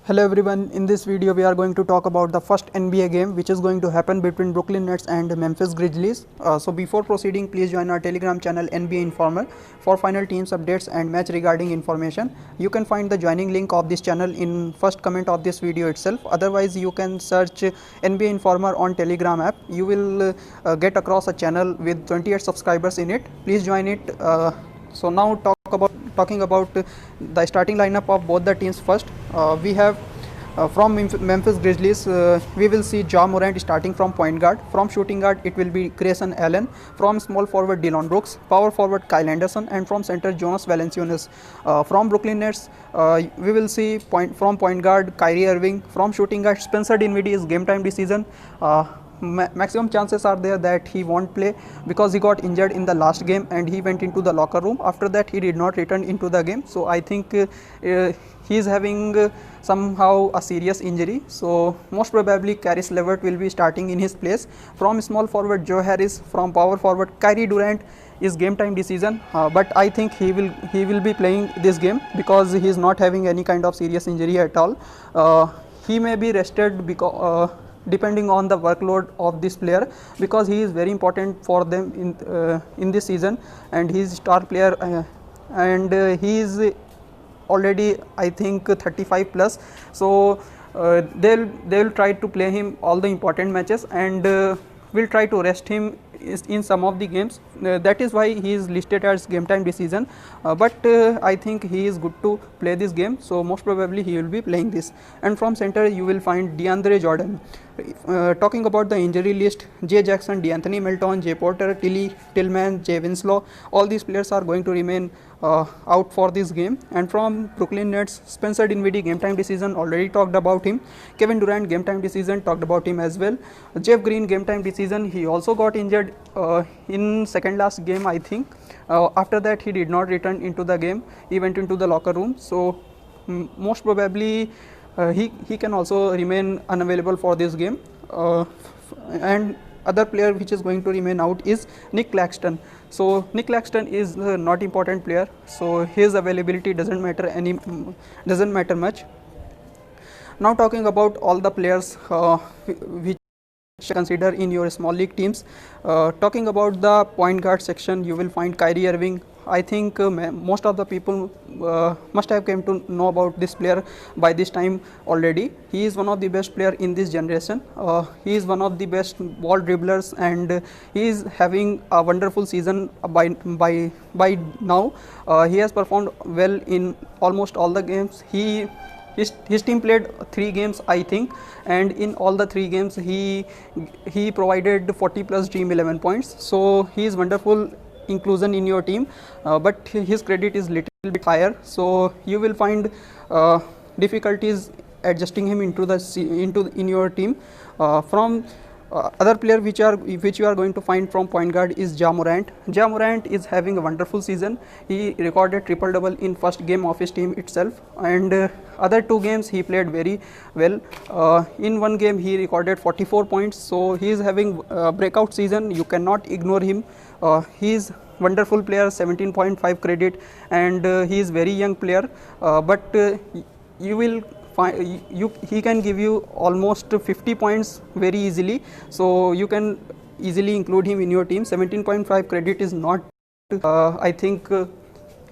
Hello everyone, in this video we are going to talk about the first NBA game which is going to happen between Brooklyn Nets and Memphis Grizzlies. So before proceeding, please join our Telegram channel NBA Informer for final teams updates and match regarding information. You can find the joining link of this channel in first comment of this video itself. Otherwise you can search NBA Informer on Telegram app. You will get across a channel with 28 subscribers in it. Please join it. So now talking about the starting lineup of both the teams first. We have from Memphis Grizzlies, we will see Ja Morant starting from point guard. From shooting guard, it will be Grayson Allen. From small forward, Dillon Brooks. Power forward, Kyle Anderson. And from center, Jonas Valanciunas. From Brooklyn Nets, we will see from point guard, Kyrie Irving. From shooting guard, Spencer Dinwiddie is game time decision. Maximum chances are there that he won't play because he got injured in the last game and he went into the locker room. After that he did not return into the game, so I think he is having somehow a serious injury, so most probably Caris LeVert will be starting in his place. From small forward, Joe Harris. From power forward, Kyrie Durant is game time decision, but I think he will be playing this game because he is not having any kind of serious injury at all. He may be rested because depending on the workload of this player, because he is very important for them in this season and he is star player, and he is already I think 35 plus, so they'll try to play him all the important matches and will try to rest him in some of the games. That is why he is listed as game time decision, but I think he is good to play this game, so most probably he will be playing this. And from center you will find DeAndre Jordan. Talking about the injury list, Jay Jackson, DeAnthony Melton, Jay Porter, Tillman, Jay Winslow, all these players are going to remain out for this game. And from Brooklyn Nets, Spencer Dinwiddie, game time decision, already talked about him. Kevin Durant, game time decision, talked about him as well. Jeff Green, game time decision, he also got injured in second last game I think. After that he did not return into the game, he went into the locker room, so most probably he can also remain unavailable for this game. And other player which is going to remain out is Nick Claxton. So Nick Claxton is not important player, so his availability doesn't matter much. Now talking about all the players which consider in your small league teams. Talking about the point guard section, you will find Kyrie Irving. I think most of the people must have come to know about this player by this time already. He is one of the best player in this generation. He is one of the best ball dribblers and he is having a wonderful season by now. He has performed well in almost all the games. His team played 3 games I think, and in all the 3 games he provided 40 plus Dream 11 points, so he is wonderful inclusion in your team, but his credit is little bit higher, so you will find difficulties adjusting him in your team. From other player which you are going to find from point guard is Ja Morant. Ja Morant is having a wonderful season. He recorded triple double in first game of his team itself, and other 2 games he played very well. In one game he recorded 44 points, so he is having a breakout season. You cannot ignore him. He is wonderful player, 17.5 credit, and he is very young player, but you will he can give you almost 50 points very easily, so you can easily include him in your team. 17.5 credit is not I think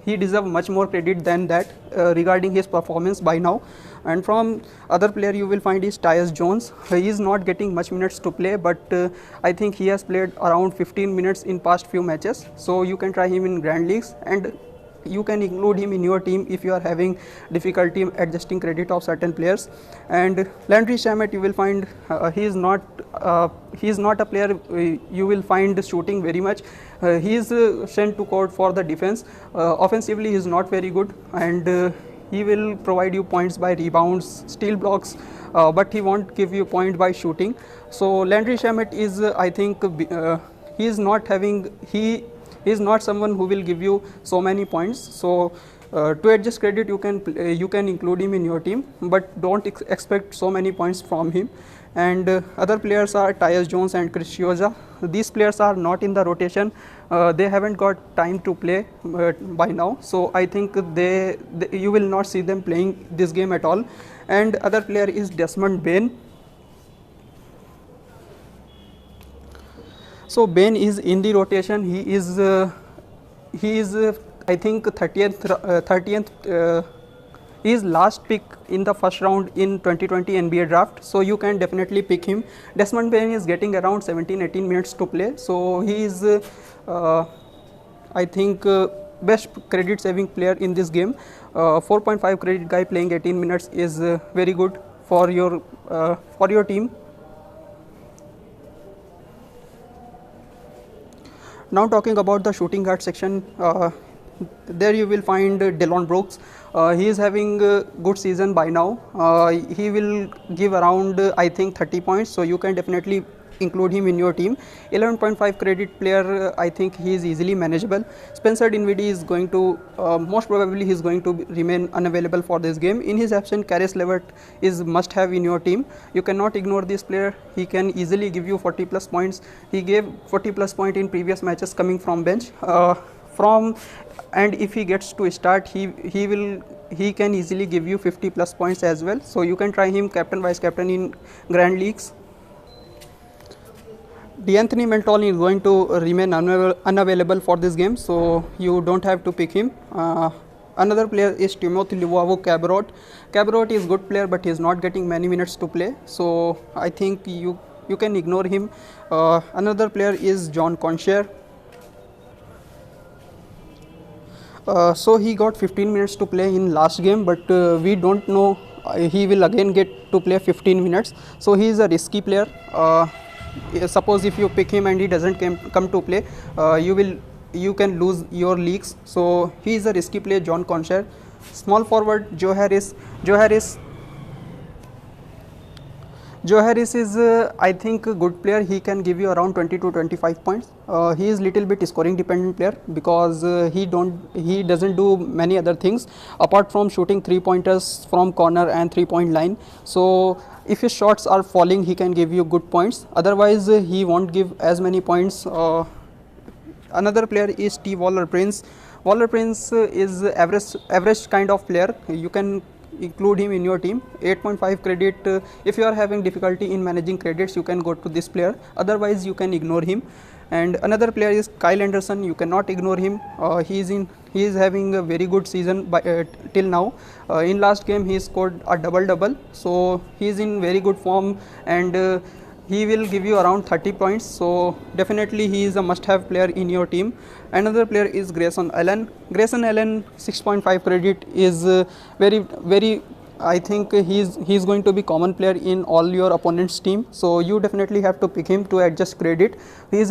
he deserves much more credit than that regarding his performance by now. And from other player you will find is Tyus Jones. He is not getting much minutes to play, but I think he has played around 15 minutes in past few matches, so you can try him in grand leagues and you can include him in your team if you are having difficulty adjusting credit of certain players. And Landry Shamet, you will find he is not a player you will find shooting very much. He is sent to court for the defense. Offensively he is not very good, and he will provide you points by rebounds, steal blocks, but he won't give you point by shooting. So Landry Shamet is I think he is not someone who will give you so many points, so To adjust credit, you can include him in your team, but don't expect so many points from him. And other players are Tyus Jones and Chris Chioza. These players are not in the rotation. They haven't got time to play by now, so I think you will not see them playing this game at all. And other player is Desmond Bain. So Bain is in the rotation. He is I think 30th his last pick in the first round in 2020 NBA draft, so you can definitely pick him. Desmond Bain is getting around 17-18 minutes to play, so he is I think best credit saving player in this game. 4.5 credit guy playing 18 minutes is very good for your team. Now talking about the shooting guard section, there you will find Dillon Brooks. He is having a good season by now. He will give around I think 30 points, so you can definitely include him in your team. 11.5 credit player, I think he is easily manageable. Spencer Dinwiddie is going to most probably he is going to remain unavailable for this game. In his absence, Caris LeVert is must have in your team. You cannot ignore this player. He can easily give you 40 plus points. He gave 40 plus point in previous matches coming from bench. And if he gets to start, he can easily give you 50 plus points as well. So you can try him captain, vice captain in grand leagues. D'Anthony Melton is going to remain unavailable for this game, so you don't have to pick him. Another player is Timothy Luwawu-Cabarrot. Cabarrot is good player, but he is not getting many minutes to play, so I think you can ignore him. Another player is John Concher. So he got 15 minutes to play in last game, but we don't know he will again get to play 15 minutes. So he is a risky player. Suppose if you pick him and he doesn't come to play, you can lose your leagues. So he is a risky player, John Concher. Small forward Joe Harris. Joe Harris is I think a good player. He can give you around 20 to 25 points. He is little bit scoring dependent player because he doesn't do many other things apart from shooting 3-pointers from corner and 3-point line. So if his shots are falling, he can give you good points. Otherwise he won't give as many points. Another player is T. Waller Prince. Waller Prince is average kind of player. You can include him in your team. 8.5 credit. If you are having difficulty in managing credits, you can go to this player. Otherwise you can ignore him. And another player is Kyle Anderson. You cannot ignore him. He is having a very good season till now. In last game he scored a double, so he is in very good form, and he will give you around 30 points. So definitely he is a must-have player in your team. Another player is Grayson Allen. Grayson Allen 6.5 credit is very. I think he's going to be common player in all your opponent's team. So you definitely have to pick him to adjust credit. He is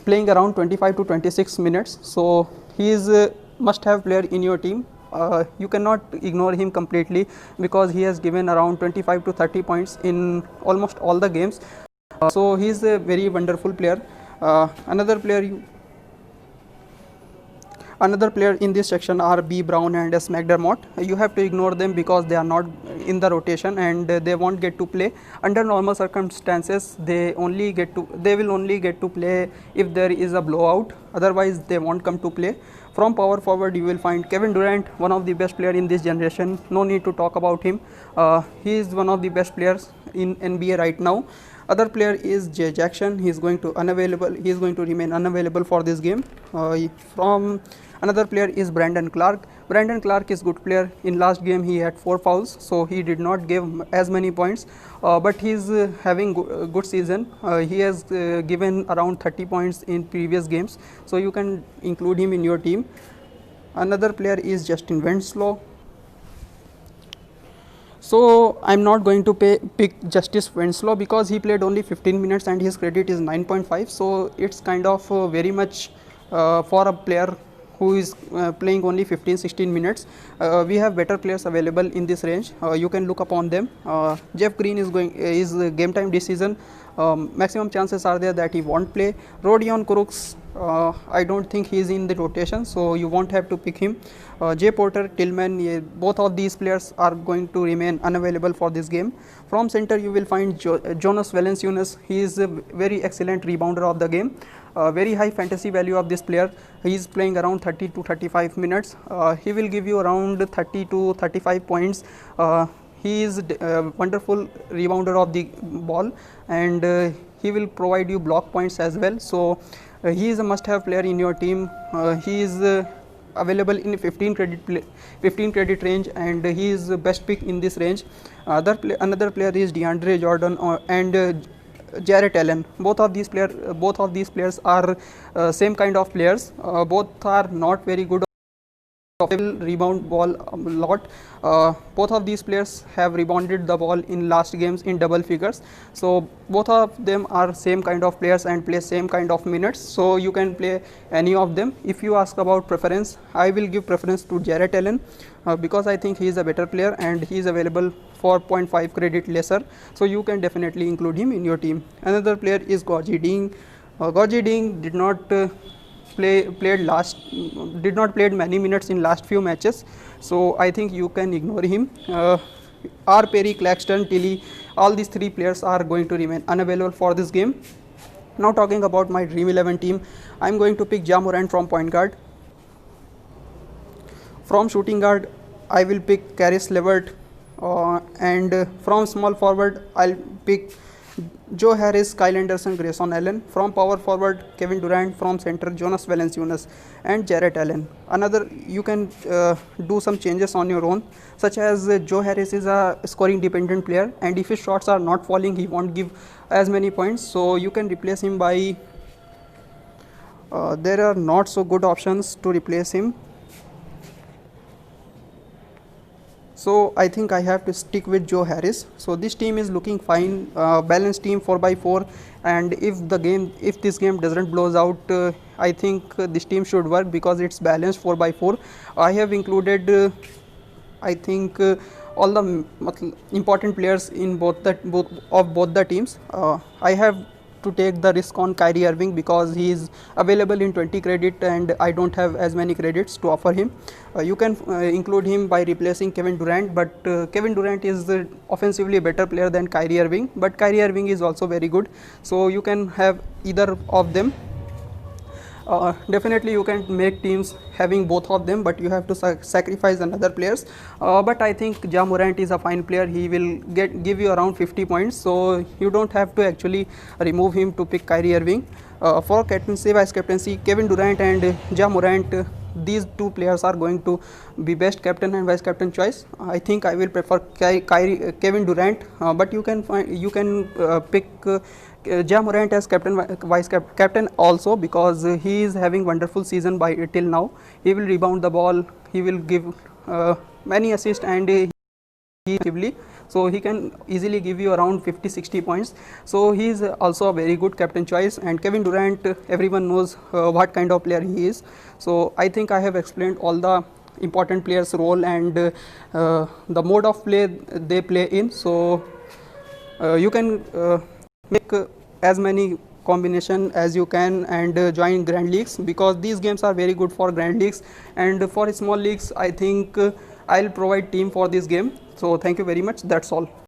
playing around 25 to 26 minutes. So he is a must-have player in your team. You cannot ignore him completely because he has given around 25 to 30 points in almost all the games. So he is a very wonderful player. Another player in this section are B. Brown and S. McDermott. You have to ignore them because they are not in the rotation and they won't get to play. Under normal circumstances, they will only get to play if there is a blowout. Otherwise, they won't come to play. From power forward, you will find Kevin Durant, one of the best player in this generation. No need to talk about him. He is one of the best players in NBA right now. Other player is Jay Jackson. He is going to remain unavailable for this game. From another player is Brandon Clark. Brandon Clark is good player. In last game he had 4 fouls, so he did not give as many points, but he is having good season. He has given around 30 points in previous games, so you can include him in your team. Another player is Justin Winslow. So I'm not going to pick Justice Winslow because he played only 15 minutes and his credit is 9.5. So it's kind of very much for a player who is playing only 15-16 minutes. We have better players available in this range. You can look upon them. Jeff Green is game time this season. maximum chances are there that he won't play. Rodion Crooks, I don't think he is in the rotation, so you won't have to pick him. Jay Porter, Tillman, both of these players are going to remain unavailable for this game. From center you will find Jonas Valanciunas. He is a very excellent rebounder of the game. Very high fantasy value of this player. He is playing around 30 to 35 minutes. He will give you around 30 to 35 points. He is a wonderful rebounder of the ball, and he will provide you block points as well. So he is a must have player in your team. He is available in 15 credit range, and he is the best pick in this range. Another player is DeAndre Jordan and Jarrett Allen. Both of these players are same kind of players. Both are not very good. Will rebound ball a lot. Both of these players have rebounded the ball in last games in double figures. So both of them are same kind of players and play same kind of minutes. So you can play any of them. If you ask about preference, I will give preference to Jarrett Allen because I think he is a better player and he is available for 0.5 credit lesser. So you can definitely include him in your team. Another player is Gorgie Ding. Gorgie Ding did not played many minutes in last few matches, so I think you can ignore him. R. Perry, Claxton, Tilly, all these three players are going to remain unavailable for this game. Now talking about my Dream 11 team, I am going to pick Ja Morant from point guard. From shooting guard, I will pick Caris LeVert, and from small forward, I'll pick Joe Harris, Kyle Anderson, Grayson Allen. From power forward, Kevin Durant. From center, Jonas Valanciunas and Jarrett Allen. Another, you can do some changes on your own, such as Joe Harris is a scoring dependent player, and if his shots are not falling, he won't give as many points. So you can replace him by there are not so good options to replace him. So I think I have to stick with Joe Harris. So this team is looking fine, balanced team 4x4, and if this game doesn't blows out, I think this team should work because it's balanced 4x4. I have included I think all the important players in both the teams. I have to take the risk on Kyrie Irving because he is available in 20 credit and I don't have as many credits to offer him. You can include him by replacing Kevin Durant, but Kevin Durant is offensively a better player than Kyrie Irving, but Kyrie Irving is also very good, so you can have either of them. Definitely you can make teams having both of them, but you have to sacrifice another players. But I think Ja Morant is a fine player. He will give you around 50 points, so you don't have to actually remove him to pick Kyrie Irving. For captaincy, vice captaincy, Kevin Durant and Ja Morant, these two players are going to be best captain and vice captain choice. I think I will prefer Kevin Durant, but you can pick Ja Morant as vice captain also, because he is having wonderful season till now. He will rebound the ball, he will give many assists, and so he can easily give you around 50-60 points. So he is also a very good captain choice. And Kevin Durant, everyone knows what kind of player he is. So I think I have explained all the important players' role and the mode of play they play in. So you can make as many combination as you can and join grand leagues, because these games are very good for grand leagues, and for small leagues I think I'll provide team for this game. So thank you very much, that's all.